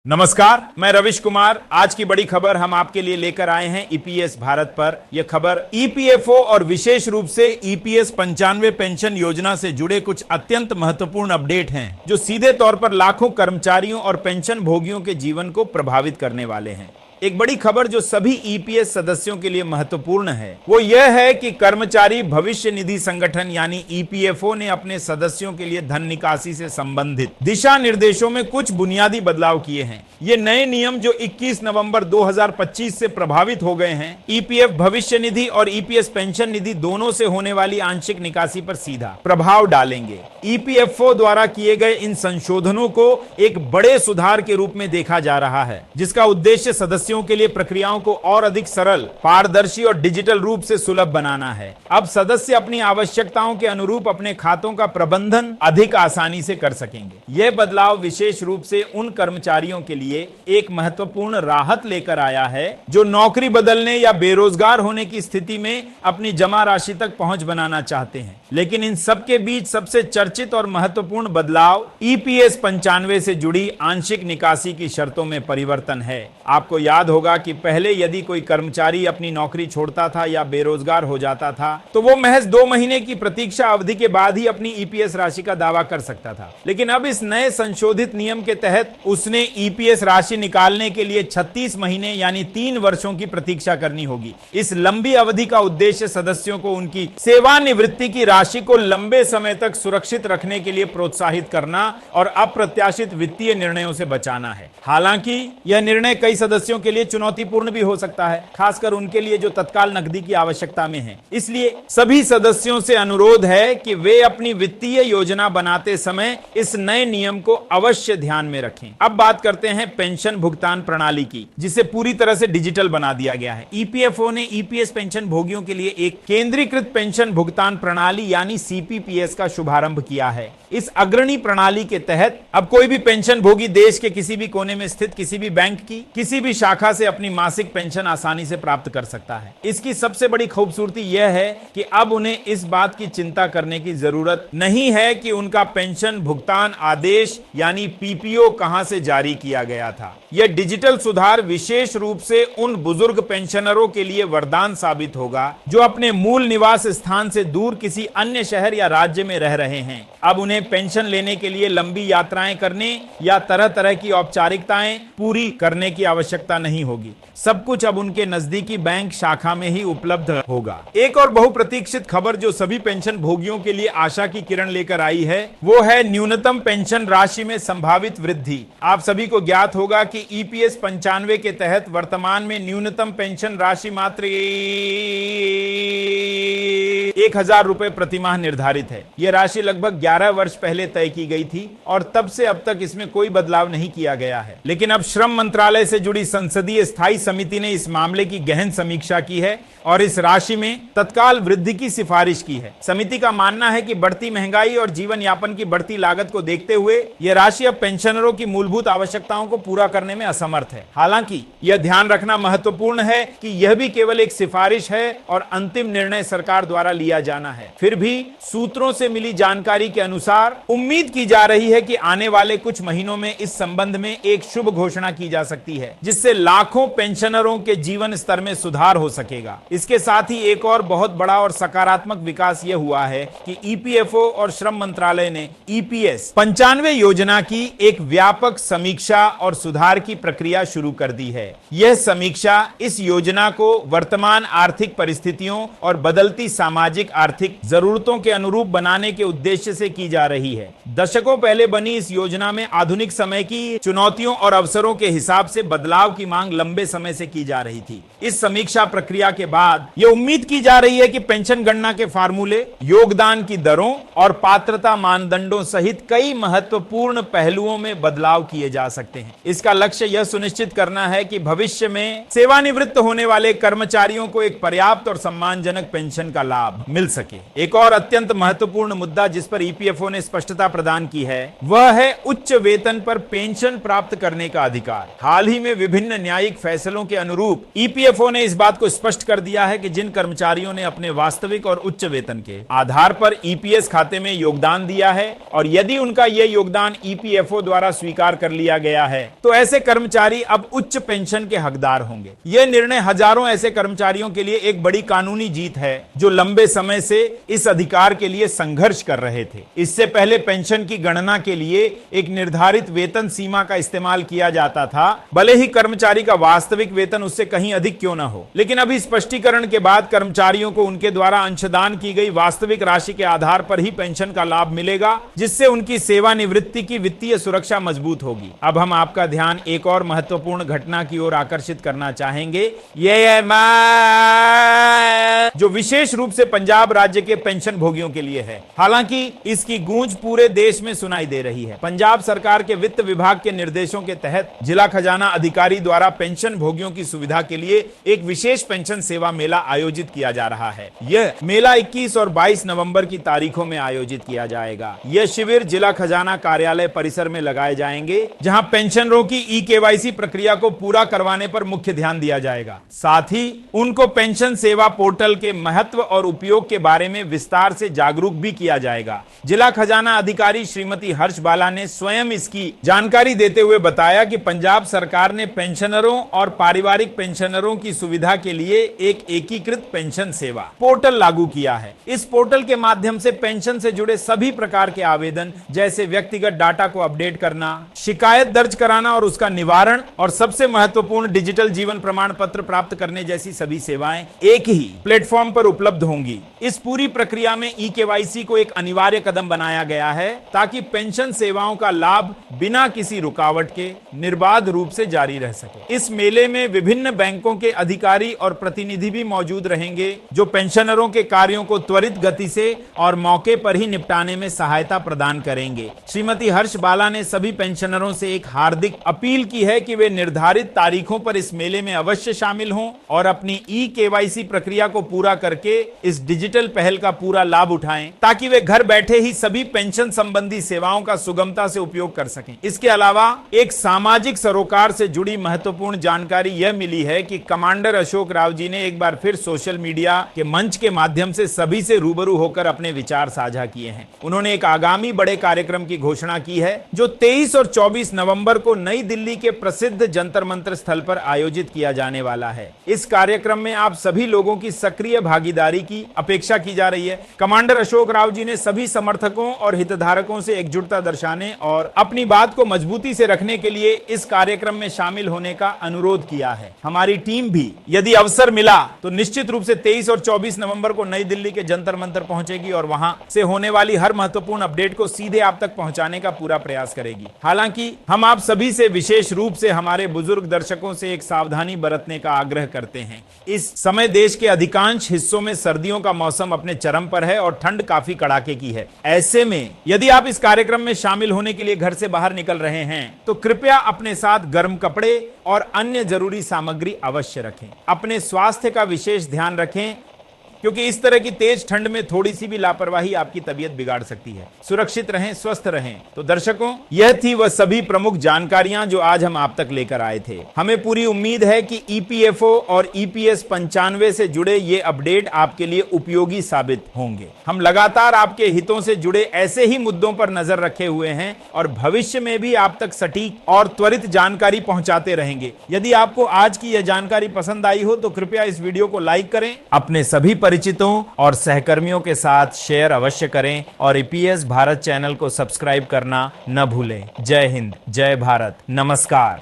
नमस्कार, मैं रविश कुमार। आज की बड़ी खबर हम आपके लिए लेकर आए हैं ईपीएस भारत पर। यह खबर ईपीएफओ और विशेष रूप से ईपीएस 95 पेंशन योजना से जुड़े कुछ अत्यंत महत्वपूर्ण अपडेट हैं, जो सीधे तौर पर लाखों कर्मचारियों और पेंशन भोगियों के जीवन को प्रभावित करने वाले हैं। एक बड़ी खबर जो सभी ईपीएस सदस्यों के लिए महत्वपूर्ण है, वो यह है कि कर्मचारी भविष्य निधि संगठन यानी ईपीएफओ ने अपने सदस्यों के लिए धन निकासी से संबंधित दिशा निर्देशों में कुछ बुनियादी बदलाव किए हैं। ये नए नियम जो 21 नवंबर 2025 से प्रभावित हो गए हैं, ईपीएफ भविष्य निधि और ईपीएस पेंशन निधि दोनों से होने वाली आंशिक निकासी पर सीधा प्रभाव डालेंगे। ईपीएफओ द्वारा किए गए इन संशोधनों को एक बड़े सुधार के रूप में देखा जा रहा है, जिसका उद्देश्य सदस्यों के लिए प्रक्रियाओं को और अधिक सरल, पारदर्शी और डिजिटल रूप से सुलभ बनाना है। अब सदस्य अपनी आवश्यकताओं के अनुरूप अपने खातों का प्रबंधन अधिक आसानी से कर सकेंगे। यह बदलाव विशेष रूप से उन कर्मचारियों के लिए एक महत्वपूर्ण राहत लेकर आया है जो नौकरी बदलने या बेरोजगार होने की स्थिति में अपनी जमा राशि तक पहुंच बनाना चाहते हैं। लेकिन इन सबके बीच सबसे चर्चित और महत्वपूर्ण बदलाव ईपीएस 95 से जुड़ी आंशिक निकासी की शर्तों में परिवर्तन है। आपको याद होगा कि पहले यदि कोई कर्मचारी अपनी नौकरी छोड़ता था या बेरोजगार हो जाता था, तो वो महज 2 महीने की प्रतीक्षा अवधि के बाद ही अपनी ईपीएस राशि का दावा कर सकता था। लेकिन अब इस नए संशोधित नियम के तहत उसने ईपीएस राशि निकालने के लिए 36 महीने यानी 3 वर्षों की प्रतीक्षा करनी होगी। इस लंबी अवधि का उद्देश्य सदस्यों को उनकी सेवानिवृत्ति की राशि को लंबे समय तक सुरक्षित रखने के लिए प्रोत्साहित करना और अप्रत्याशित वित्तीय निर्णयों से बचाना है। हालांकि यह निर्णय कई सदस्यों के लिए चुनौतीपूर्ण भी हो सकता है, खासकर उनके लिए जो तत्काल नकदी की आवश्यकता में है। इसलिए सभी सदस्यों से अनुरोध है कि वे अपनी वित्तीय योजना बनाते समय इस नए नियम को अवश्य ध्यान में रखें। अब बात करते हैं पेंशन भुगतान प्रणाली की, जिसे पूरी तरह से डिजिटल बना दिया गया है। ईपीएफओ ने ईपीएस पेंशन भोगियों के लिए एक केंद्रीकृत पेंशन भुगतान प्रणाली यानी सीपीपीएस का शुभारंभ किया है। इस अग्रणी प्रणाली के तहत अब कोई भी पेंशन भोगी देश के किसी भी कोने में स्थित किसी भी बैंक की किसी भी शाखा से अपनी मासिक पेंशन आसानी से प्राप्त कर सकता है। इसकी सबसे बड़ी खूबसूरती यह है कि अब उन्हें इस बात की चिंता करने की जरूरत नहीं है कि उनका पेंशन भुगतान आदेश यानी पीपीओ कहां से जारी किया गया था। यह डिजिटल सुधार विशेष रूप से उन बुजुर्ग पेंशनरों के लिए वरदान साबित होगा जो अपने मूल निवास स्थान से दूर किसी अन्य शहर या राज्य में रह रहे हैं। अब उन्हें पेंशन लेने के लिए लंबी यात्राएं करने या तरह तरह की औपचारिकताएं पूरी करने की आवश्यकता नहीं होगी। सब कुछ अब उनके नजदीकी बैंक शाखा में ही उपलब्ध होगा। एक और बहुप्रतीक्षित खबर जो सभी पेंशन भोगियों के लिए आशा की किरण लेकर आई है, वो है न्यूनतम पेंशन राशि में संभावित वृद्धि। आप सभी को ज्ञात होगा कि ईपीएस 95 के तहत वर्तमान में न्यूनतम पेंशन राशि मात्र 1000 रुपए प्रति माह निर्धारित है। यह राशि लगभग 11 वर्ष पहले तय की गई थी और तब से अब तक इसमें कोई बदलाव नहीं किया गया है। लेकिन अब श्रम मंत्रालय से जुड़ी संसदीय स्थायी समिति ने इस मामले की गहन समीक्षा की है और इस राशि में तत्काल वृद्धि की सिफारिश की है। समिति का मानना है कि बढ़ती महंगाई और जीवन यापन की बढ़ती लागत को देखते हुए यह राशि अब पेंशनरों की मूलभूत आवश्यकताओं को पूरा करने में असमर्थ है। हालांकि यह ध्यान रखना महत्वपूर्ण है कि यह भी केवल एक सिफारिश है और अंतिम निर्णय सरकार द्वारा लिया जाना है। फिर भी सूत्रों से मिली जानकारी के अनुसार उम्मीद की जा रही है कि आने वाले कुछ महीनों में इस संबंध में एक शुभ घोषणा की जा सकती है, जिससे लाखों पेंशनरों के जीवन स्तर में सुधार हो सकेगा। इसके साथ ही एक और बहुत बड़ा और सकारात्मक विकास यह हुआ है कि ईपीएफओ और श्रम मंत्रालय ने ईपीएस 95 योजना की एक व्यापक समीक्षा और सुधार की प्रक्रिया शुरू कर दी है। यह समीक्षा इस योजना को वर्तमान आर्थिक परिस्थितियों और बदलती सामाजिक आर्थिक जरूरतों के अनुरूप बनाने के उद्देश्य से की जा रही है। दशकों पहले बनी इस योजना में आधुनिक समय की चुनौतियों और अवसरों के हिसाब से बदलाव की मांग लंबे समय से की जा रही थी। इस समीक्षा प्रक्रिया के बाद यह उम्मीद की जा रही है कि पेंशन गणना के फार्मूले, योगदान की दरों और पात्रता मानदंडों सहित कई महत्वपूर्ण पहलुओं में बदलाव किए जा सकते हैं। इसका लक्ष्य यह सुनिश्चित करना है कि भविष्य में सेवानिवृत्त होने वाले कर्मचारियों को एक पर्याप्त और सम्मानजनक पेंशन का लाभ लाभ मिल सके। एक और अत्यंत महत्वपूर्ण मुद्दा जिस पर ईपीएफओ ने स्पष्टता प्रदान की है वह है उच्च वेतन पर पेंशन प्राप्त करने का अधिकार। हाल ही में विभिन्न न्यायिक फैसलों के अनुरूप ईपीएफओ ने इस बात को स्पष्ट कर दिया है कि जिन कर्मचारियों ने अपने वास्तविक और उच्च वेतन के आधार पर ईपीएस खाते में योगदान दिया है और यदि उनका यह योगदान ईपीएफओ द्वारा स्वीकार कर लिया गया है तो ऐसे कर्मचारी अब उच्च पेंशन के हकदार होंगे। यह निर्णय हजारों ऐसे कर्मचारियों के लिए एक बड़ी कानूनी जीत है जो लंबे समय से इस अधिकार के लिए संघर्ष कर रहे थे। इससे पहले पेंशन की गणना के लिए एक निर्धारित वेतन सीमा का इस्तेमाल किया जाता था, भले ही कर्मचारी का वास्तविक वेतन उससे कहीं अधिक क्यों न हो। लेकिन अभी स्पष्टीकरण के बाद कर्मचारियों को उनके द्वारा अंशदान की गई वास्तविक राशि के आधार पर ही पेंशन का लाभ मिलेगा, जिससे उनकी सेवानिवृत्ति की वित्तीय सुरक्षा मजबूत होगी। अब हम आपका ध्यान एक और महत्वपूर्ण घटना की ओर आकर्षित करना चाहेंगे। यह जो विशेष रूप से पंजाब राज्य के पेंशन भोगियों के लिए है। हालांकि इसकी गूंज पूरे देश में सुनाई दे रही है। पंजाब सरकार के वित्त विभाग के निर्देशों के तहत जिला खजाना अधिकारी द्वारा पेंशन भोगियों की सुविधा के लिए एक विशेष पेंशन सेवा मेला आयोजित किया जा रहा है। यह मेला 21 और 22 नवंबर की तारीखों में आयोजित किया जाएगा। यह शिविर जिला खजाना कार्यालय परिसर में लगाए जाएंगे, जहां पेंशनरों की ई-केवाईसी प्रक्रिया को पूरा करवाने पर मुख्य ध्यान दिया जाएगा। साथ ही उनको पेंशन सेवा पोर्टल के महत्व और उपयोग के बारे में विस्तार से जागरूक भी किया जाएगा। जिला खजाना अधिकारी श्रीमती हर्ष बाला ने स्वयं इसकी जानकारी देते हुए बताया कि पंजाब सरकार ने पेंशनरों और पारिवारिक पेंशनरों की सुविधा के लिए एक एकीकृत पेंशन सेवा पोर्टल लागू किया है। इस पोर्टल के माध्यम से पेंशन से जुड़े सभी प्रकार के आवेदन जैसे व्यक्तिगत डाटा को अपडेट करना, शिकायत दर्ज कराना और उसका निवारण और सबसे महत्वपूर्ण डिजिटल जीवन प्रमाण पत्र प्राप्त करने जैसी सभी सेवाएं एक ही प्लेटफॉर्म पर उपलब्ध होंगी। इस पूरी प्रक्रिया में ई-केवाईसी को एक अनिवार्य कदम बनाया गया है ताकि पेंशन सेवाओं का लाभ बिना किसी रुकावट के निर्बाध रूप से जारी रह सके। इस मेले में विभिन्न बैंकों के अधिकारी और प्रतिनिधि भी मौजूद रहेंगे जो पेंशनरों के कार्यों को त्वरित गति से और मौके पर ही निपटाने में सहायता प्रदान करेंगे। श्रीमती हर्ष बाला ने सभी पेंशनरों से एक हार्दिक अपील की है कि वे निर्धारित तारीखों पर इस मेले में अवश्य शामिल हों और अपनी ई-केवाईसी प्रक्रिया को पूरा करके इस डिजिटल पहल का पूरा लाभ उठाएं ताकि वे घर बैठे ही सभी पेंशन संबंधी सेवाओं का सुगमता से उपयोग कर सकें। इसके अलावा एक सामाजिक सरोकार से जुड़ी महत्वपूर्ण जानकारी यह मिली है कि कमांडर अशोक राव जी ने एक बार फिर सोशल मीडिया के मंच के माध्यम से सभी से रूबरू होकर अपने विचार साझा किए हैं। उन्होंने एक आगामी बड़े कार्यक्रम की घोषणा की है जो 23 और 24 नवंबर को नई दिल्ली के प्रसिद्ध जंतर मंतर स्थल पर आयोजित किया जाने वाला है। इस कार्यक्रम में आप सभी लोगों की सक्रिय भागीदारी की अपेक्षा की जा रही है। कमांडर अशोक राव जी ने सभी समर्थकों और हितधारकों से एकजुटता दर्शाने और अपनी बात को मजबूती से रखने के लिए इस कार्यक्रम में शामिल होने का अनुरोध किया है। हमारी टीम भी यदि अवसर मिला तो निश्चित रूप से 23 और 24 नवंबर को नई दिल्ली के जंतर मंतर पहुंचेगी और वहां से होने वाली हर महत्वपूर्ण अपडेट को सीधे आप तक पहुंचाने का पूरा प्रयास करेगी। हालांकि हम आप सभी से विशेष रूप से हमारे बुजुर्ग दर्शकों से एक सावधानी बरतने का आग्रह करते हैं। इस समय देश के अधिकांश हिस्सों में सर्दियों का मौसम अपने चरम पर है और ठंड काफी कड़ाके की है। ऐसे में यदि आप इस कार्यक्रम में शामिल होने के लिए घर से बाहर निकल रहे हैं तो कृपया अपने साथ गर्म कपड़े और अन्य जरूरी सामग्री अवश्य रखें। अपने स्वास्थ्य का विशेष ध्यान रखें क्योंकि इस तरह की तेज ठंड में थोड़ी सी भी लापरवाही आपकी तबीयत बिगाड़ सकती है। सुरक्षित रहें, स्वस्थ रहें। तो दर्शकों, यह थी वह सभी प्रमुख जानकारियां जो आज हम आप तक लेकर आए थे। हमें पूरी उम्मीद है कि ईपीएफओ और ईपीएस 95 से जुड़े ये अपडेट आपके लिए उपयोगी साबित होंगे। हम लगातार आपके हितों से जुड़े ऐसे ही मुद्दों पर नजर रखे हुए हैं और भविष्य में भी आप तक सटीक और त्वरित जानकारी पहुंचाते रहेंगे। यदि आपको आज की यह जानकारी पसंद आई हो तो कृपया इस वीडियो को लाइक करें, अपने सभी परिचितों और सहकर्मियों के साथ शेयर अवश्य करें और ईपीएस भारत चैनल को सब्सक्राइब करना न भूलें। जय हिंद, जय भारत, नमस्कार।